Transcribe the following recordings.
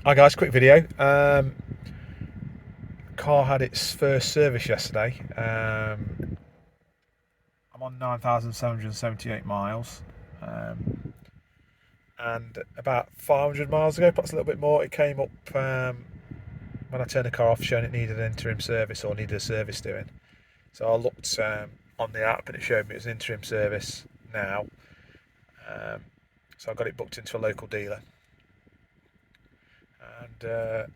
Hi guys, quick video. Car had its first service yesterday. I'm on 9,778 miles, and about 500 miles ago, perhaps a little bit more, it came up when I turned the car off, showing it needed an interim service or needed a service doing. So I looked on the app and it showed me it was an interim service now. So I got it booked into a local dealer and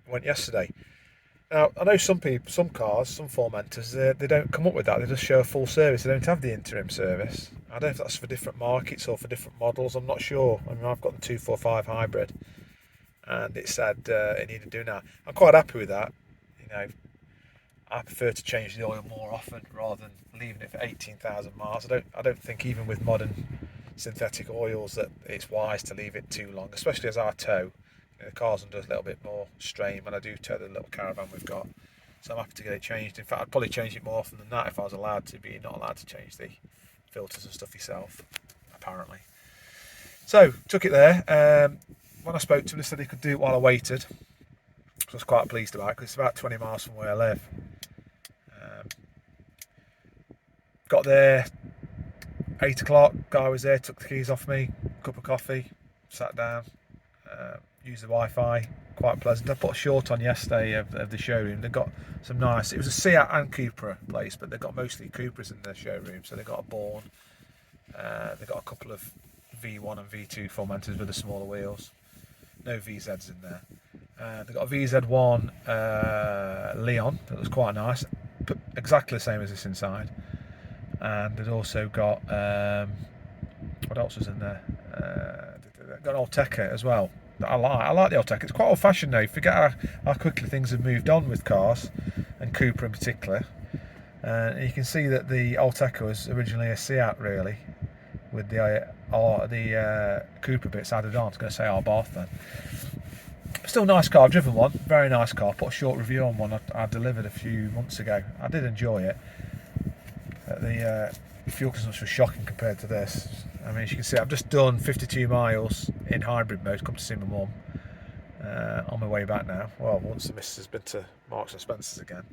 went yesterday. Now, I know some people, some cars, some Formenters, they don't come up with that. They just show a full service. They don't have the interim service. I don't know if that's for different markets or for different models. I'm not sure. I mean, I've got the 245 hybrid, and it said it needed doing that. I'm quite happy with that. You know, I prefer to change the oil more often rather than leaving it for 18,000 miles. I don't think even with modern synthetic oils that it's wise to leave it too long, especially as I tow. The car's under a little bit more strain when I do tow the little caravan we've got. So I'm happy to get it changed. In fact, I'd probably change it more often than that if I was allowed to, but you're not allowed to change the filters and stuff yourself, apparently. So, took it there. When I spoke to him, they said he could do it while I waited. So I was quite pleased about it because it's about 20 miles from where I live. Got there, 8 o'clock, guy was there, took the keys off me, cup of coffee, sat down, used the Wi-Fi, quite pleasant. I put a short on yesterday of the showroom. They've got some nice, it was a Seat and Cupra place, but they've got mostly Cupras in the showroom. So they've got a Born, they've got a couple of V1 and V2 Formenters with the smaller wheels. No VZs in there. They've got a VZ1 Leon that was quite nice, exactly the same as this inside. And they've also got, what else was in there? Got an Alteca as well. I like the Alteca. It's quite old fashioned now. You forget how quickly things have moved on with cars, and Cupra in particular. You can see that the Alteca was originally a Seat, really, with the Cupra bits added on. I was going to say Abarth then. Still nice car. I've driven one. Very nice car. Put a short review on one I delivered a few months ago. I did enjoy it. The fuel consumption was shocking compared to this. I mean, as you can see, I've just done 52 miles in hybrid mode. Come to see my mum on my way back now. Well, once the missus has been to Marks and Spencer's again,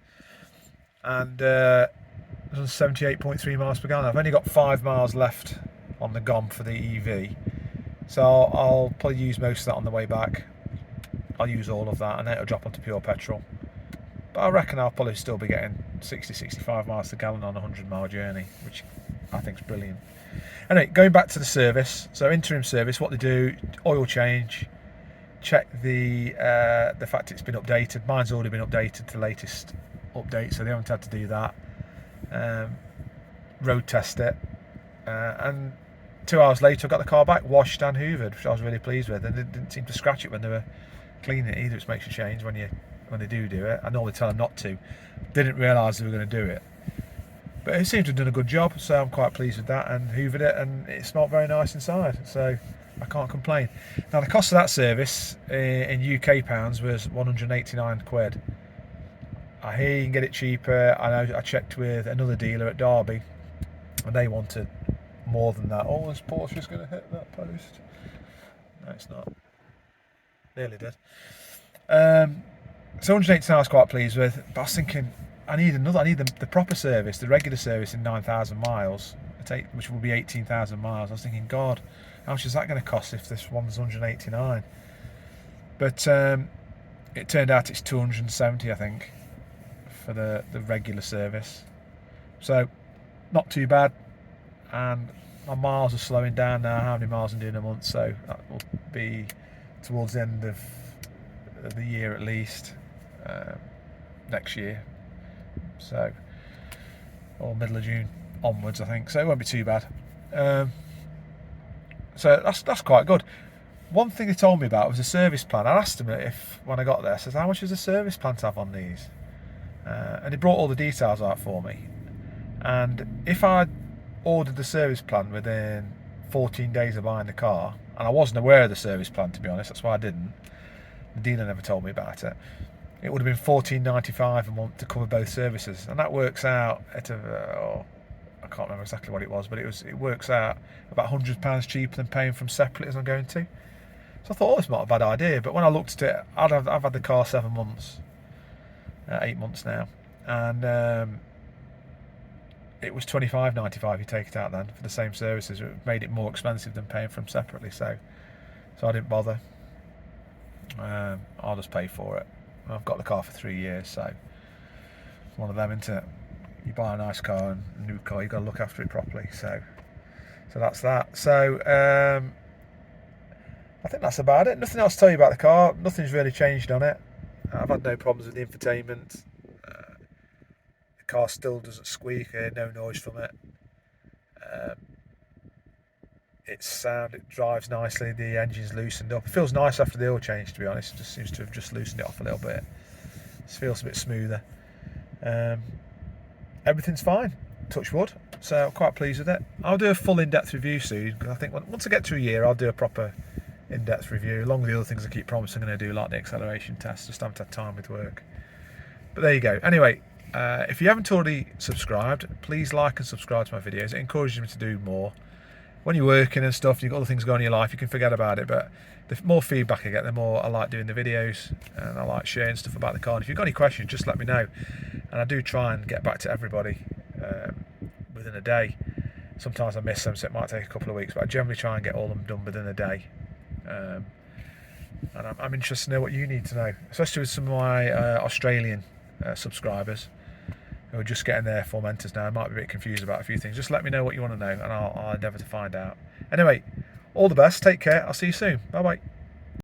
and 78.3 miles per gallon. I've only got 5 miles left on the GOM for the EV, so I'll probably use most of that on the way back. I'll use all of that, and then it'll drop onto pure petrol. But I reckon I'll probably still be getting 60-65 miles per gallon on a 100-mile journey, which I think is brilliant. Anyway, going back to the service. So interim service, what they do: oil change, check the fact it's been updated. Mine's already been updated to the latest update, so they haven't had to do that. Road test it, and 2 hours later I got the car back, washed and hoovered, which I was really pleased with. And they didn't seem to scratch it when they were cleaning it either, which makes a change when they do it. I normally tell them not to. Didn't realise they were going to do it, but it seemed to have done a good job, so I'm quite pleased with that. And hoovered it, and it smelled very nice inside, so I can't complain. Now the cost of that service in UK pounds was 189 quid. I hear you can get it cheaper. I checked with another dealer at Derby, and they wanted more than that. Oh, this Porsche's going to hit that post. No, it's not. Nearly did. So 189 I was quite pleased with, but I was thinking I need the proper service, the regular service in 9,000 miles, which will be 18,000 miles. I was thinking, God, how much is that going to cost if this one's 189? But it turned out it's 270, I think, for the regular service. So not too bad, and my miles are slowing down now. How many miles I'm doing a month? So that will be towards the end of the year at least, next year, so, or middle of June onwards, I think. So it won't be too bad. So that's quite good. One thing they told me about was a service plan. I asked them if, when I got there, I said, how much does a service plan to have on these? And they brought all the details out for me. And if I ordered the service plan within 14 days of buying the car, and I wasn't aware of the service plan, to be honest, that's why I didn't. The dealer never told me about it. It would have been $14.95 a month to cover both services, and that works out at I can't remember exactly what it was, but it works out about £100 cheaper than paying from separately as I'm going to. So I thought, oh, it's not a bad idea. But when I looked at it, I've had the car 7 months, 8 months now, and it was £25.95 you take it out then for the same services. It made it more expensive than paying for them separately. So I didn't bother. I'll just pay for it. I've got the car for 3 years, so it's one of them, isn't it? You buy a nice car and a new car, you've got to look after it properly. So that's that. So I think that's about it. Nothing else to tell you about the car. Nothing's really changed on it. I've had no problems with the infotainment. The car still doesn't squeak. I hear no noise from it. It's sound. It drives nicely. The engine's loosened up. It feels nice after the oil change, to be honest. It just seems to have just loosened it off a little bit. It feels a bit smoother. Everything's fine. Touch wood. So I'm quite pleased with it. I'll do a full in-depth review soon, because I think once I get to a year, I'll do a proper in-depth review, along with the other things I keep promising I'm going to do, like the acceleration test. Just haven't had time with work. But there you go. Anyway, if you haven't already subscribed, please like and subscribe to my videos. It encourages me to do more. When you're working and stuff, you've got other things going on in your life, you can forget about it. But the more feedback I get, the more I like doing the videos, and I like sharing stuff about the car. And if you've got any questions, just let me know. And I do try and get back to everybody within a day. Sometimes I miss them, so it might take a couple of weeks, but I generally try and get all of them done within a day. And I'm interested to know what you need to know, especially with some of my Australian subscribers who are just getting their Formentors now. I might be a bit confused about a few things. Just let me know what you want to know, and I'll endeavour to find out. Anyway, all the best. Take care. I'll see you soon. Bye bye.